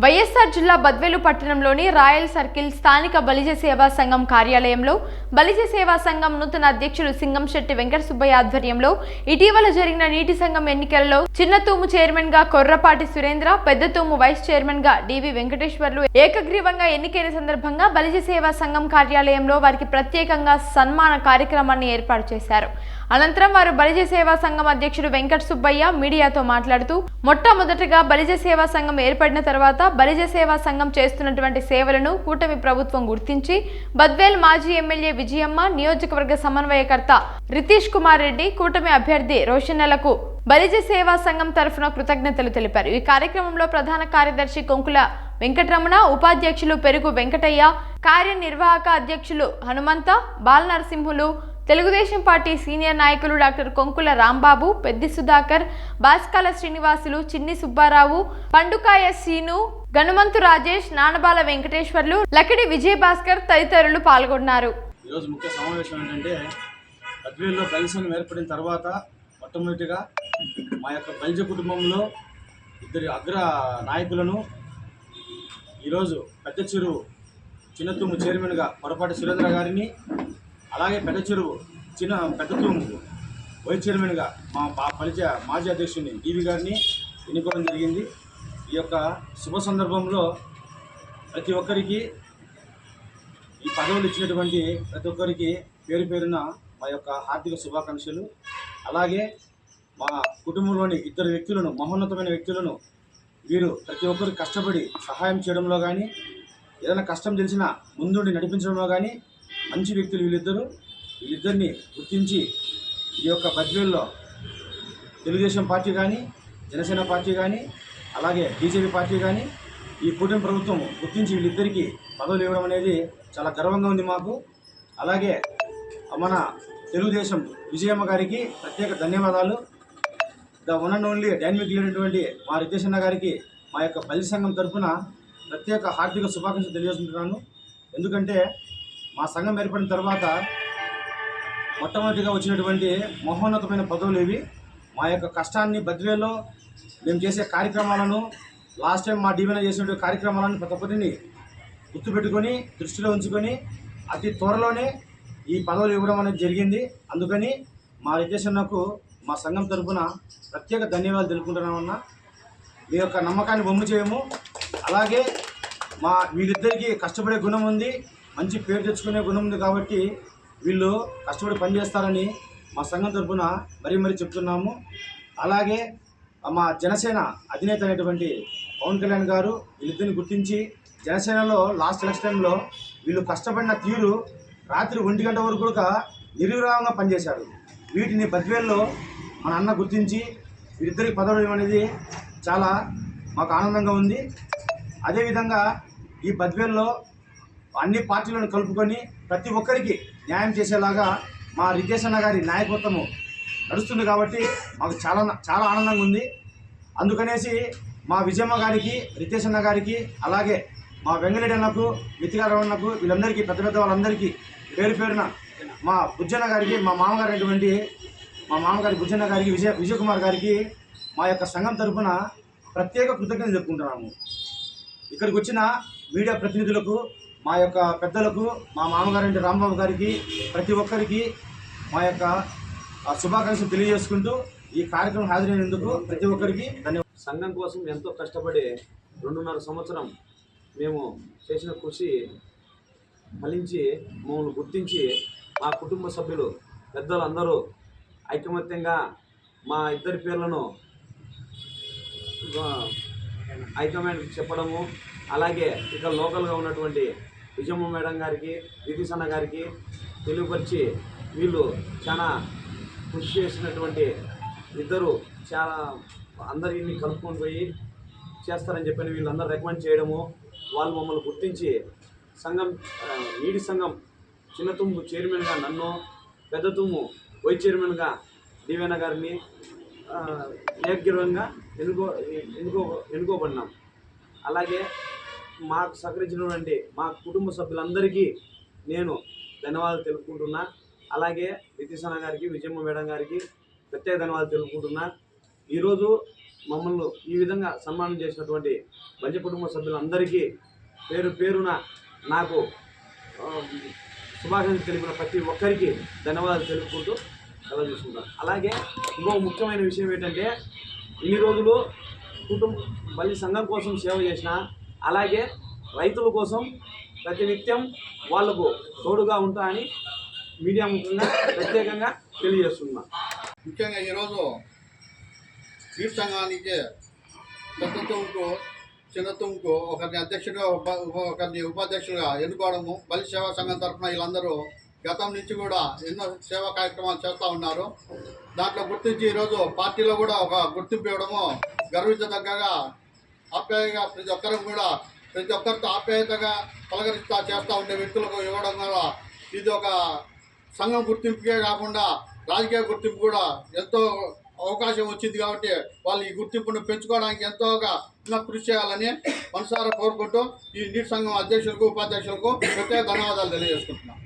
వైఎస్ఆర్ జిల్లా బద్వేలు పట్టణంలోని royal circle స్థానిక బలిజ సేవా సంఘం కార్యాలయంలో బలిజ సేవా సంఘం నూతన అధ్యక్షులు సింగంశెట్టి వెంకట సుబ్బయ్య ఆధ్వర్యంలో ఇటీవల జరిగిన నీటి సంఘం ఎన్నికల్లో చిన్నతూము చైర్మన్ గా కొర్రపాటి సురేంద్ర, పెద్దతూము వైస్ చైర్మన్ గా డివి వెంకటేశ్వర్లు ఏకగ్రీవంగా ఎన్నికైన సందర్భంగా బలిజ సేవా సంఘం కార్యాలయంలో వారికి ప్రత్యేకంగా సన్మాన కార్యక్రమాన్ని ఏర్పాటు చేశారు. అనంతరం వారు బలిజ సేవా సంఘం అధ్యక్షుడు వెంకట సుబ్బయ్య మీడియాతో మాట్లాడుతూ మొట్టమొదటగా బలిజ సేవా సంఘం ఏర్పడిన తర్వాత బలిజ సేవా సంఘం చేస్తున్నటువంటి సేవలను కూటమి ప్రభుత్వం గుర్తించి బద్వేల్ మాజీ ఎమ్మెల్యే విజయమ్మ, నియోజకవర్గ సమన్వయకర్త రితీష్ కుమార్ రెడ్డి, కూటమి అభ్యర్థి రోషన్నలకు బలిజ సేవా సంఘం తరఫున కృతజ్ఞతలు తెలిపారు. ఈ కార్యక్రమంలో ప్రధాన కార్యదర్శి కొంకుల వెంకటరమణ, ఉపాధ్యక్షులు పెరుగు వెంకటయ్య, కార్యనిర్వాహక అధ్యక్షులు హనుమంత, బాలనరసింహులు, తెలుగుదేశం పార్టీ సీనియర్ నాయకులు డాక్టర్ కొంకుల రాంబాబు, పెద్ది సుధాకర్, బాస్కాల శ్రీనివాసులు, చిన్ని సుబ్బారావు, పండుకాయ సీను, గణమంతు రాజేష్, నానబాల వెంకటేశ్వర్లు, లకిడి విజయ్ భాస్కర్ తదితరులు పాల్గొన్నారు. ఈరోజు ముఖ్య సమావేశం ఏంటంటే బద్వేలులో బలిజ సంఘం ఏర్పడిన తర్వాత మొట్టమొదటిగా మా యొక్క బలిజ కుటుంబంలో ఇద్దరి అగ్ర నాయకులను ఈరోజు పెద్ద చెరువు చిన్నతూము చైర్మన్గా కొరపాటి సురేంద్ర గారిని, అలాగే పెద్ద తూము వైస్ చైర్మన్గా మా బలిజ మాజీ అధ్యక్షుడిని డివి గారిని ఎన్నుకోవడం జరిగింది. ఈ యొక్క శుభ సందర్భంలో ప్రతి ఒక్కరికి ఈ పదవులు ఇచ్చినటువంటి ప్రతి ఒక్కరికి పేరు పేరున మా యొక్క హార్దిక శుభాకాంక్షలు. అలాగే మా కుటుంబంలోని ఇద్దరు వ్యక్తులను, మహోన్నతమైన వ్యక్తులను, వీరు ప్రతి ఒక్కరు కష్టపడి సహాయం చేయడంలో కానీ, ఏదైనా కష్టం తెలిసినా ముందుండి నడిపించడంలో కానీ మంచి వ్యక్తులు వీళ్ళిద్దరిని గుర్తించి ఈ యొక్క బద్వేల్లో తెలుగుదేశం పార్టీ కానీ, జనసేన పార్టీ కానీ, అలాగే బీజేపీ పార్టీ కానీ ఈ కూటమి ప్రభుత్వం గుర్తించి వీళ్ళిద్దరికీ పదవులు ఇవ్వడం అనేది చాలా గర్వంగా ఉంది మాకు. అలాగే మన తెలుగుదేశం విజయమ్మ గారికి ప్రత్యేక ధన్యవాదాలు. The one and only dynamic leader మా రితేష్ అన్న గారికి మా యొక్క బలిజ సంఘం తరఫున ప్రత్యేక హార్దిక శుభాకాంక్షలు తెలియజేస్తుంటున్నాను. ఎందుకంటే మా సంఘం ఏర్పడిన తర్వాత మొట్టమొదటిగా వచ్చినటువంటి మహోన్నతమైన పదవులు ఇవి. మా యొక్క కష్టాన్ని బద్వేల్లో మేము చేసే కార్యక్రమాలను, లాస్ట్ టైం మా డివిన చేసినటువంటి కార్యక్రమాలను ప్రతి ఒక్కటిని గుర్తుపెట్టుకొని దృష్టిలో ఉంచుకొని అతి త్వరలోనే ఈ పదవులు ఇవ్వడం అనేది జరిగింది. అందుకని మా రితేష్ అన్నకు మా సంఘం తరఫున ప్రత్యేక ధన్యవాదాలు తెలుపుకుంటున్నామన్నా. మీ యొక్క నమ్మకాన్ని బొమ్ము చేయము. అలాగే వీళ్ళిద్దరికీ కష్టపడే గుణం ఉంది, మంచి పేరు తెచ్చుకునే గుణం ఉంది కాబట్టి వీళ్ళు కష్టపడి పనిచేస్తారని మా సంఘం తరఫున మరీ చెప్తున్నాము. అలాగే మా జనసేన అధినేత అయినటువంటి పవన్ కళ్యాణ్ గారు వీళ్ళిద్దరిని గుర్తించి జనసేనలో లాస్ట్ ఎలక్షన్ టైంలో వీళ్ళు కష్టపడిన తీరు రాత్రి 1 గంట వరకు కూడా నిర్విరామంగా పనిచేశారు. వీటిని బద్వేల్లో మన అన్న గుర్తించి వీరిద్దరికి పదవులు అనేది చాలా మాకు ఆనందంగా ఉంది. అదేవిధంగా ఈ బద్వేల్లో అన్ని పార్టీలను కలుపుకొని ప్రతి ఒక్కరికి న్యాయం చేసేలాగా మా రితేష్ అన్న గారి నాయకత్వము నడుస్తుంది కాబట్టి మాకు చాలా ఆనందంగా ఉంది. అందుకనేసి మా విజయమ్మ గారికి, రితేష్ అన్న గారికి, అలాగే మా వెంగళరెడ్డి అన్నకు, మితిగారు అన్నకు, వీళ్ళందరికీ పెద్ద వాళ్ళందరికీ పేరు పేరున, మా బుజ్జన్న గారికి, మా మామగారి బుజ్జన్న గారికి, విజయ్ కుమార్ గారికి మా యొక్క సంఘం తరఫున ప్రత్యేక కృతజ్ఞతలు చెప్పుకుంటున్నాము. ఇక్కడికి వచ్చిన మీడియా ప్రతినిధులకు, మా యొక్క పెద్దలకు, మా మామగారి రాంబాబు గారికి, ప్రతి ఒక్కరికి మా యొక్క శుభాకాంక్షలు తెలియజేసుకుంటూ ఈ కార్యక్రమం హాజరైనందుకు ప్రతి ఒక్కరికి ధన్యవాదాలు. సంఘం కోసం ఎంతో కష్టపడి 2.5 సంవత్సరం మేము చేసిన కృషి ఫలించి మమ్మల్ని గుర్తించి మా కుటుంబ సభ్యులు పెద్దలందరూ ఐకమత్యంగా మా ఇద్దరి పేర్లను హైకమాండ్కి చెప్పడము, అలాగే ఇక్కడ లోకల్గా ఉన్నటువంటి విజయమ్మ మేడం గారికి, రితీష్ అన్న గారికి తెలియపరిచి వీళ్ళు చాలా కృషి చేసినటువంటి ఇద్దరు చాలా అందరినీ కలుపుకొని పోయి చేస్తారని చెప్పని వీళ్ళందరూ రికమెండ్ చేయడము, వాళ్ళు మమ్మల్ని గుర్తించి నీటి సంఘం చిన్నతూము చైర్మన్గా నన్ను, పెద్దతూము వైస్ చైర్మన్గా డివన్న గారిని ఏకగ్రీవంగా ఎన్నుకోబడినాం. అలాగే మాకు సహకరించినటువంటి మా కుటుంబ సభ్యులందరికీ నేను ధన్యవాదాలు తెలుపుకుంటున్నా. అలాగే రితీష్ అన్న గారికి, విజయమ్మ మేడం గారికి ప్రత్యేక ధన్యవాదాలు తెలుపుకుంటున్నా. ఈరోజు మమ్మల్ని ఈ విధంగా సన్మానం చేసినటువంటి బలిజ కుటుంబ సభ్యులందరికీ పేరు పేరున నాకు శుభాకాంక్షలు తెలిపిన ప్రతి ఒక్కరికి ధన్యవాదాలు తెలుపుకుంటూ సెలవు తీసుకుంటాను. అలాగే ఇంకో ముఖ్యమైన విషయం ఏంటంటే ఇన్ని రోజులు బలి సంఘం కోసం సేవ చేసిన, అలాగే రైతుల కోసం ప్రతినిత్యం వాళ్లకు తోడుగా ఉంటా అని మీడియా ముఖ్యంగా ప్రత్యేకంగా తెలియజేస్తున్నా. ముఖ్యంగా ఈరోజు నీటి సంఘానికి పెద్ద తుంకు చిన్న తుంకు ఒకరిని అధ్యక్షుడిగా ఒకరిని ఉపాధ్యక్షులుగా ఎన్నుకోవడము బలి సేవా సంఘం తరఫున వీళ్ళందరూ గతం నుంచి కూడా ఎన్నో సేవా కార్యక్రమాలు చేస్తూ ఉన్నారు. దాంట్లో గుర్తించి ఈరోజు పార్టీలో కూడా ఒక గుర్తింపు ఇవ్వడము గర్వించదగ్గగా, ఆప్యాయంగా ప్రతి ఒక్కరితో ఆప్యాయతగా పలకరిస్తా చేస్తూ ఉండే వ్యక్తులకు ఇవ్వడం కూడా ఇది ఒక సంఘం గుర్తింపుకే కాకుండా రాజకీయ గుర్తింపు కూడా ఎంతో అవకాశం వచ్చింది. కాబట్టి వాళ్ళు ఈ గుర్తింపును పెంచుకోవడానికి ఎంతోగా కృషి చేయాలని మనసారా కోరుకుంటూ ఈ నీటి సంఘం అధ్యక్షులకు ఉపాధ్యక్షులకు ప్రత్యేక ధన్యవాదాలు తెలియజేసుకుంటున్నాం.